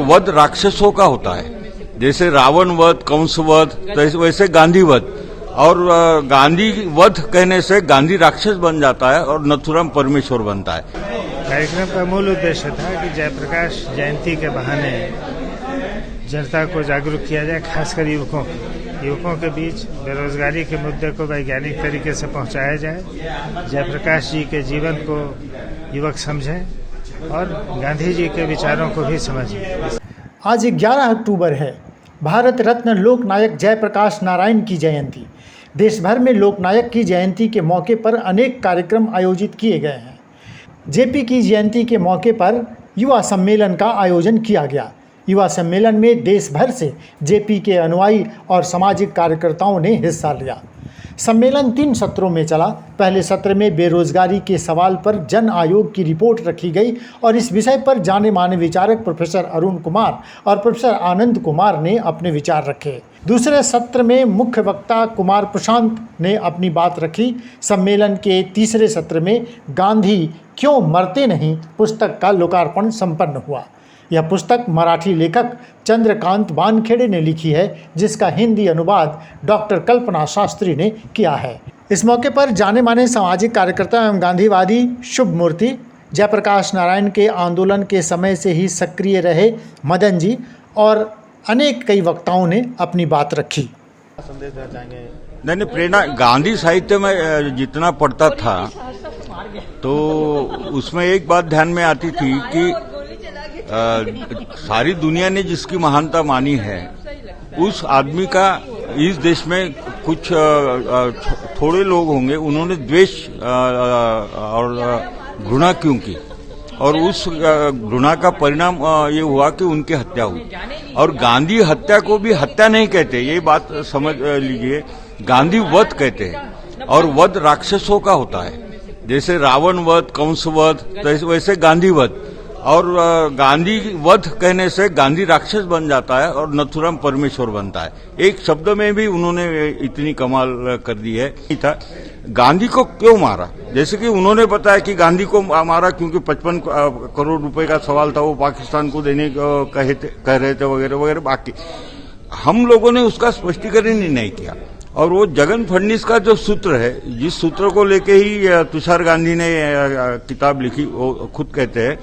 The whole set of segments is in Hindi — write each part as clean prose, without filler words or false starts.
वध राक्षसों का होता है, जैसे रावण वध, कंस वध, वैसे गांधी वध। और गांधी वध कहने से गांधी राक्षस बन जाता है और नथुराम परमेश्वर बनता है। कार्यक्रम का मूल उद्देश्य था कि जयप्रकाश जयंती के बहाने जनता को जागरूक किया जाए, खासकर युवकों के बीच बेरोजगारी के मुद्दे को वैज्ञानिक तरीके से पहुंचाया जाए, जयप्रकाश जी के जीवन को युवक समझें और गांधी जी के विचारों को भी समझें। आज 11 अक्टूबर है, भारत रत्न लोकनायक जयप्रकाश नारायण की जयंती। देश भर में लोकनायक की जयंती के मौके पर अनेक कार्यक्रम आयोजित किए गए हैं। जेपी की जयंती के मौके पर युवा सम्मेलन का आयोजन किया गया। युवा सम्मेलन में देश भर से जेपी के अनुयायी और सामाजिक कार्यकर्ताओं ने हिस्सा लिया। सम्मेलन 3 सत्रों में चला। पहले सत्र में बेरोजगारी के सवाल पर जन आयोग की रिपोर्ट रखी गई और इस विषय पर जाने माने विचारक प्रोफेसर अरुण कुमार और प्रोफेसर आनंद कुमार ने अपने विचार रखे। दूसरे सत्र में मुख्य वक्ता कुमार प्रशांत ने अपनी बात रखी। सम्मेलन के तीसरे सत्र में गांधी क्यों मरते नहीं पुस्तक का लोकार्पण संपन्न हुआ। यह पुस्तक मराठी लेखक चंद्रकांत वानखेड़े ने लिखी है, जिसका हिंदी अनुवाद डॉक्टर कल्पना शास्त्री ने किया है। इस मौके पर जाने माने सामाजिक कार्यकर्ता एवं गांधीवादी शुभ मूर्ति, जयप्रकाश नारायण के आंदोलन के समय से ही सक्रिय रहे मदन जी और कई वक्ताओं ने अपनी बात रखी। नहीं, प्रेरणा गांधी साहित्य में जितना पढ़ता था तो उसमें एक बात ध्यान में आती थी कि सारी दुनिया ने जिसकी महानता मानी है, उस आदमी का इस देश में कुछ थोड़े लोग होंगे, उन्होंने द्वेष और घृणा क्यों की, और उस घृणा का परिणाम ये हुआ कि उनकी हत्या हुई। और गांधी हत्या को भी हत्या नहीं कहते, ये बात समझ लीजिए, गांधी वध कहते हैं। और वध राक्षसों का होता है, जैसे रावण वध, कंस वध, वैसे गांधी वध। और गांधी वध कहने से गांधी राक्षस बन जाता है और नथुराम परमेश्वर बनता है। एक शब्द में भी उन्होंने इतनी कमाल कर दी है। था गांधी को क्यों मारा, जैसे कि उन्होंने बताया कि गांधी को मारा क्योंकि 55 करोड़ रुपए का सवाल था, वो पाकिस्तान को देने कह रहे थे वगैरह वगैरह। बाकी हम लोगों ने उसका स्पष्टीकरण ही नहीं किया। और वो जगन फडणवीस का जो सूत्र है, जिस सूत्र को लेके ही तुषार गांधी ने किताब लिखी, वो खुद कहते हैं,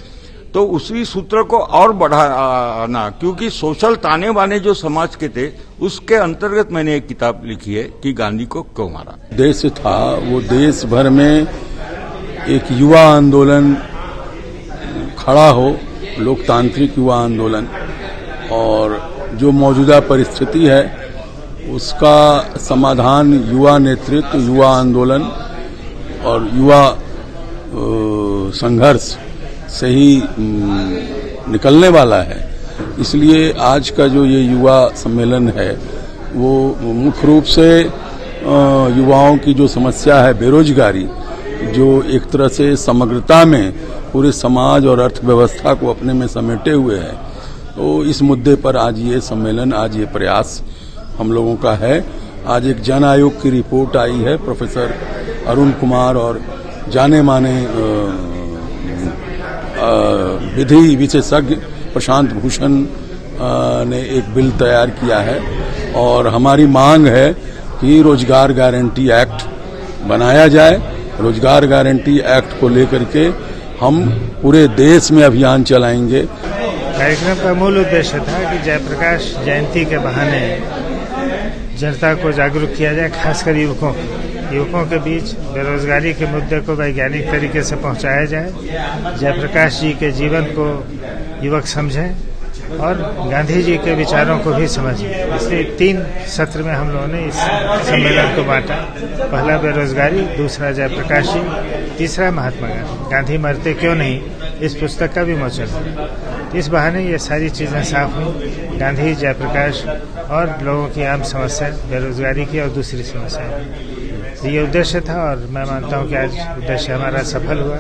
तो उसी सूत्र को और बढ़ाना, क्योंकि सोशल ताने बाने जो समाज के थे, उसके अंतर्गत मैंने एक किताब लिखी है कि गांधी को क्यों मारा। देश था वो देश भर में एक युवा आंदोलन खड़ा हो, लोकतांत्रिक युवा आंदोलन, और जो मौजूदा परिस्थिति है उसका समाधान युवा नेतृत्व, युवा आंदोलन और युवा संघर्ष से ही निकलने वाला है। इसलिए आज का जो ये युवा सम्मेलन है वो मुख्य रूप से युवाओं की जो समस्या है बेरोजगारी, जो एक तरह से समग्रता में पूरे समाज और अर्थव्यवस्था को अपने में समेटे हुए है, तो इस मुद्दे पर आज ये सम्मेलन, आज ये प्रयास हम लोगों का है। आज एक जन आयोग की रिपोर्ट आई है, प्रोफेसर अरुण कुमार और जाने माने विधि विशेषज्ञ प्रशांत भूषण ने एक बिल तैयार किया है और हमारी मांग है कि रोजगार गारंटी एक्ट बनाया जाए। रोजगार गारंटी एक्ट को लेकर के हम पूरे देश में अभियान चलाएंगे। कार्यक्रम का मूल उद्देश्य था कि जयप्रकाश जयंती के बहाने जनता को जागरूक किया जाए, खासकर युवकों के बीच बेरोजगारी के मुद्दे को वैज्ञानिक तरीके से पहुंचाया जाए, जयप्रकाश जी के जीवन को युवक समझें और गांधी जी के विचारों को भी समझें। इसलिए 3 सत्र में हम लोगों ने इस सम्मेलन को बांटा। पहला बेरोजगारी, दूसरा जयप्रकाश जी, तीसरा महात्मा गांधी। गांधी मरते क्यों नहीं, इस पुस्तक का विमोचन हुआ। इस बहाने ये सारी चीज़ें साफ हुई, गांधी, जयप्रकाश और लोगों की आम समस्या बेरोजगारी की और दूसरी समस्या। ये उद्देश्य था और मैं मानता हूँ कि आज उद्देश्य हमारा सफल हुआ।